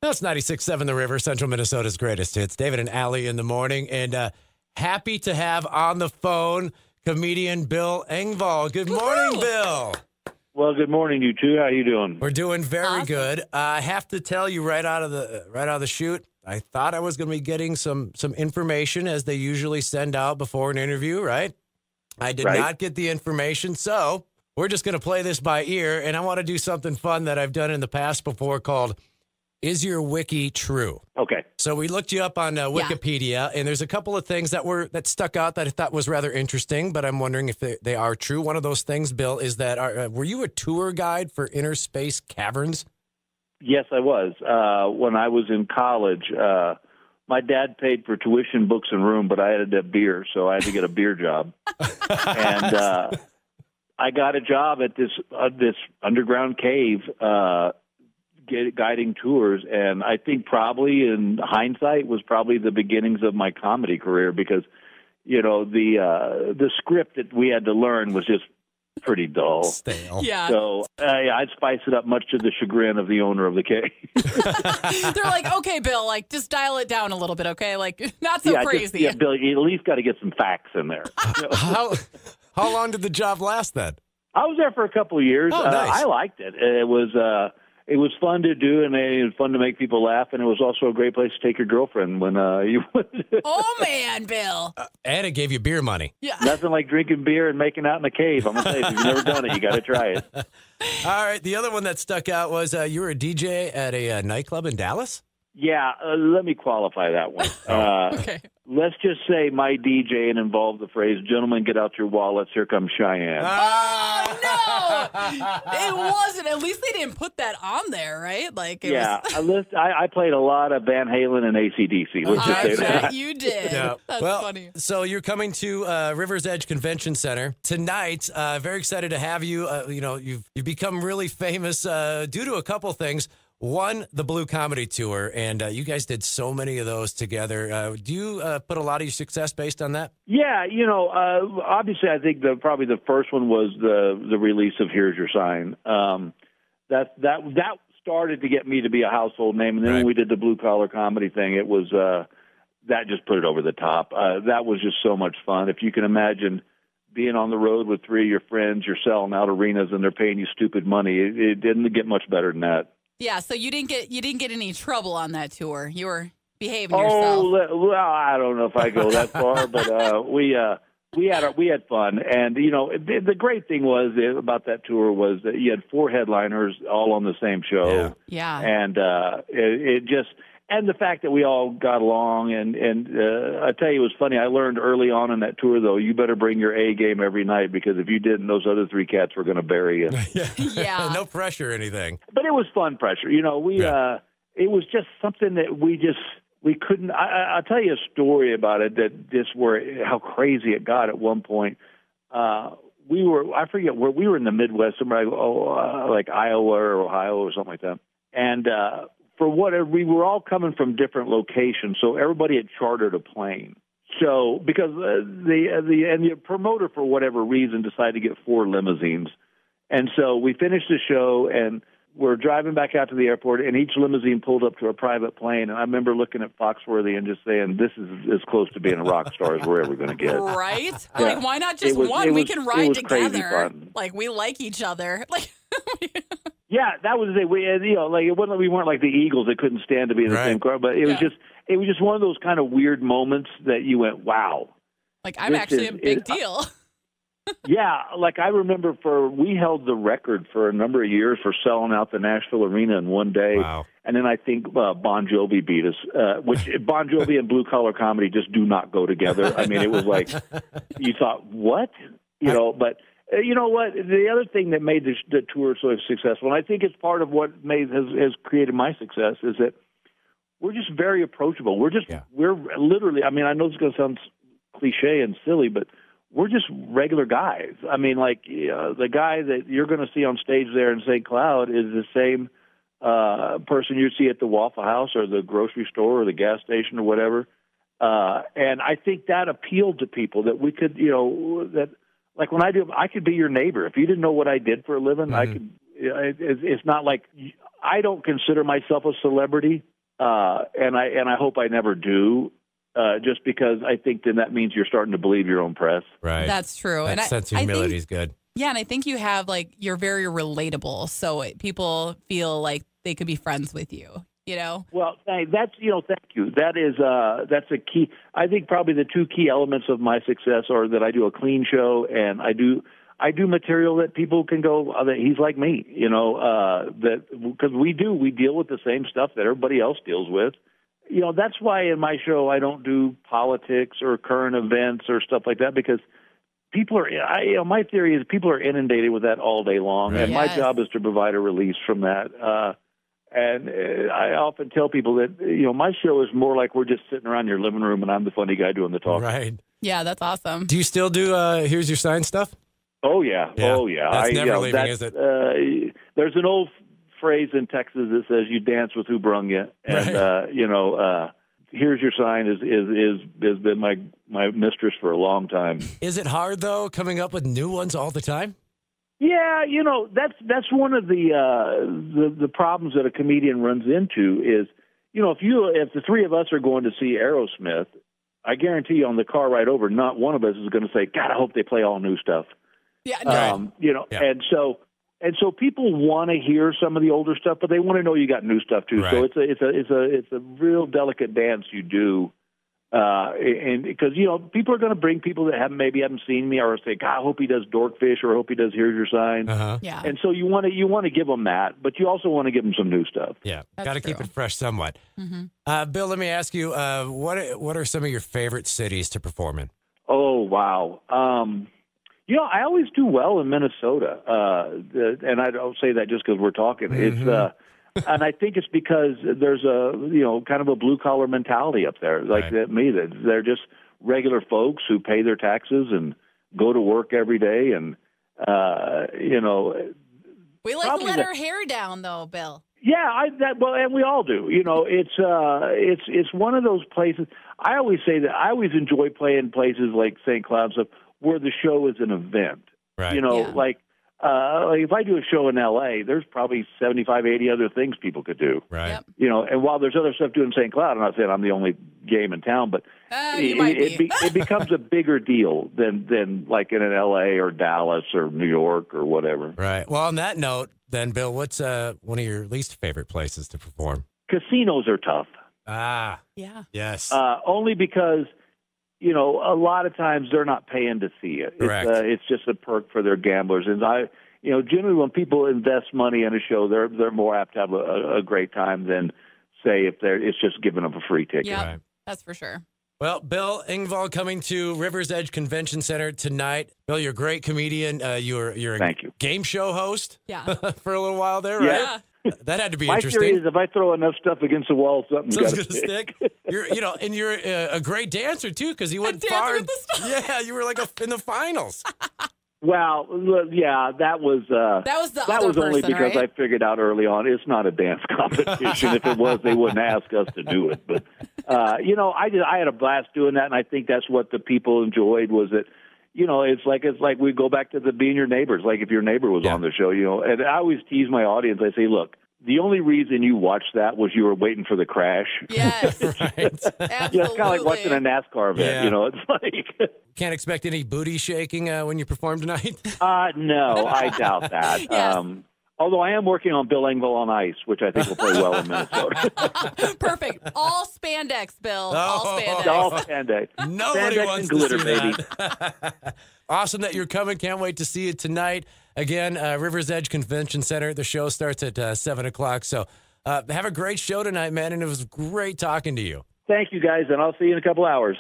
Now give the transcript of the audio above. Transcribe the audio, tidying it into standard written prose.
That's 96.7 The River, Central Minnesota's greatest hits. David and Alli in the morning. And happy to have on the phone comedian Bill Engvall. Good morning, Bill. Well, good morning, you two. How you doing? We're doing very good. I have to tell you right out of the chute, I thought I was going to be getting some information as they usually send out before an interview, right? I did not get the information, so we're just going to play this by ear, and I want to do something fun that I've done in the past before called Is Your Wiki True? Okay. So we looked you up on Wikipedia, and there's a couple of things that stuck out that I thought was rather interesting, but I'm wondering if they are true. One of those things, Bill, is that were you a tour guide for inner space caverns? Yes, I was. When I was in college, my dad paid for tuition, books, and room, but I had to have beer, so I had to get a beer job. And I got a job at this underground cave guiding tours, and I think probably in hindsight was probably the beginnings of my comedy career because, the script that we had to learn was just pretty dull. Stale. Yeah. So I'd spice it up much to the chagrin of the owner of the cave. They're like, okay, Bill, just dial it down a little bit, okay? Not so crazy. Bill, you at least got to get some facts in there. How long did the job last then? I was there for a couple of years. Oh, nice. I liked it. It was fun to do, and it was fun to make people laugh, and it was also a great place to take your girlfriend when you Oh, man, Bill. And it gave you beer money. Yeah. Nothing like drinking beer and making out in a cave. I'm going to say, if you've never done it, you got to try it. All right. The other one that stuck out was you were a DJ at a nightclub in Dallas? Yeah, let me qualify that one. Okay. Let's just say my DJing involved the phrase, "Gentlemen, get out your wallets, here comes Cheyenne." Oh, no! It wasn't. At least they didn't put that on there, right? I played a lot of Van Halen and AC/DC. Let's just say I bet that. you did. Yeah. That's funny. So you're coming to Rivers Edge Convention Center tonight. Very excited to have you. You've become really famous due to a couple things. One, the Blue Comedy Tour, and you guys did so many of those together. Do you put a lot of your success based on that? Yeah, obviously I think probably the first one was the release of Here's Your Sign. That started to get me to be a household name, and then when we did the blue collar comedy thing, it was that just put it over the top. That was just so much fun. If you can imagine being on the road with three of your friends, you're selling out arenas, and they're paying you stupid money. It didn't get much better than that. Yeah, so you didn't get any trouble on that tour. You were behaving yourself. Oh, well, I don't know if I go that far, but we had fun, and the great thing about that tour was that you had four headliners all on the same show. Yeah. And it just. And the fact that we all got along, and I tell you, it was funny. I learned early on in that tour, though, you better bring your A game every night because if you didn't, those other three cats were going to bury you. Yeah. No pressure or anything. But it was fun pressure. It was just something that we couldn't. I'll tell you a story about it how crazy it got at one point. I forget where we were in the Midwest, somewhere like Iowa or Ohio or something like that, and. For whatever, we were all coming from different locations, so everybody had chartered a plane. So because the promoter, for whatever reason, decided to get four limousines, and so we finished the show and we're driving back out to the airport, and each limousine pulled up to a private plane. And I remember looking at Foxworthy and just saying, "This is as close to being a rock star as we're ever going to get." Right? Yeah. Why not just one? We can ride together. We like each other. Yeah, that was it. We weren't like the Eagles that couldn't stand to be in the same car, but it was just one of those kind of weird moments that you went, wow. I'm actually a big deal. Yeah, I remember we held the record for a number of years for selling out the Nashville Arena in one day. Wow. And then I think Bon Jovi beat us, which Bon Jovi and blue collar comedy just do not go together. I mean, it was like, you thought, what? But you know what? The other thing that made the tour so successful, and I think it's part of what has created my success, is that we're just very approachable. We're literally, I mean, I know this is going to sound cliche and silly, but we're just regular guys. I mean, the guy that you're going to see on stage there in St. Cloud is the same person you see at the Waffle House or the grocery store or the gas station or whatever. And I think that appealed to people that we could, when I could be your neighbor. If you didn't know what I did for a living, I could. It's not like I don't consider myself a celebrity. and I hope I never do. Just because I think then that means you're starting to believe your own press. Right. That's true. That and sense of humility is good. Yeah, and I think you have you're very relatable, so people feel like they could be friends with you. Well, that's thank you. That is that's a key. I think probably the two key elements of my success are that I do a clean show and I do material that people can go, that he's like me. That because we deal with the same stuff that everybody else deals with. That's why in my show I don't do politics or current events or stuff like that, because people are, my theory is people are inundated with that all day long, right. And my job is to provide a release from that. And I often tell people that, my show is more like we're just sitting around your living room and I'm the funny guy doing the talking. Right. Yeah, that's awesome. Do you still do Here's Your Sign stuff? Oh, yeah. Oh, yeah. That's never leaving, is it? There's an old phrase in Texas that says you dance with who brung you. And, right. Here's Your Sign has been my mistress for a long time. Is it hard, though, coming up with new ones all the time? Yeah, that's one of the problems that a comedian runs into is, if the three of us are going to see Aerosmith, I guarantee you on the car ride over, not one of us is going to say, God, I hope they play all new stuff. Yeah, no. Yeah. And so people want to hear some of the older stuff, but they want to know you got new stuff too. Right. So it's a real delicate dance you do. And because, people are going to bring people that maybe haven't seen me or say, God, I hope he does Dorkfish or I hope he does Here's Your Sign. Uh-huh. Yeah. And so you want to give them that, but you also want to give them some new stuff. Yeah. Got to keep it fresh somewhat. Mm-hmm. Bill, let me ask you, what are some of your favorite cities to perform in? Oh, wow. I always do well in Minnesota. And I don't say that just because we're talking. Mm-hmm. It's, and I think it's because there's a, kind of a blue collar mentality up there, like right. that they're just regular folks who pay their taxes and go to work every day. And, we like to let our hair down though, Bill. Yeah, and we all do. It's one of those places. I always say that I always enjoy playing places like St. Cloud stuff where the show is an event. Right. Like if I do a show in L.A., there's probably 75, 80 other things people could do. Right. Yep. And while there's other stuff doing in St. Cloud, I'm not saying I'm the only game in town, but it becomes a bigger deal than like in an L.A. or Dallas or New York or whatever. Right. Well, on that note, then, Bill, what's one of your least favorite places to perform? Casinos are tough. Ah. Yeah. Yes. Only because, a lot of times they're not paying to see it. Correct. It's just a perk for their gamblers. And generally when people invest money in a show, they're more apt to have a great time than, say, if it's just giving them a free ticket. Yeah, right. That's for sure. Well, Bill Engvall coming to Rivers Edge Convention Center tonight. Bill, you're a great comedian. You're a game show host. Yeah. For a little while there, right? Yeah. That had to be My interesting. theory is if I throw enough stuff against the wall, something's going to stick. You're a great dancer too, because you went far. Yeah, you were like in the finals. Well, yeah, that was only because I figured out early on it's not a dance competition. If it was, they wouldn't ask us to do it. But I had a blast doing that, and I think that's what the people enjoyed was that. It's like we go back to the being your neighbors. Like if your neighbor was on the show, and I always tease my audience. I say, look, the only reason you watched that was you were waiting for the crash. Yes. Right. Absolutely. It's kind of like watching a NASCAR event. Yeah. It's like. Can't expect any booty shaking when you perform tonight? No, I doubt that. Yes. Although I am working on Bill Engvall on Ice, which I think will play well in Minnesota. Perfect. All spandex, Bill. Oh. All spandex. All spandex. Nobody spandex wants and to glitter, see baby. that. Awesome that you're coming. Can't wait to see you tonight. Again, Rivers Edge Convention Center. The show starts at 7 o'clock. So have a great show tonight, man. And it was great talking to you. Thank you, guys, and I'll see you in a couple hours.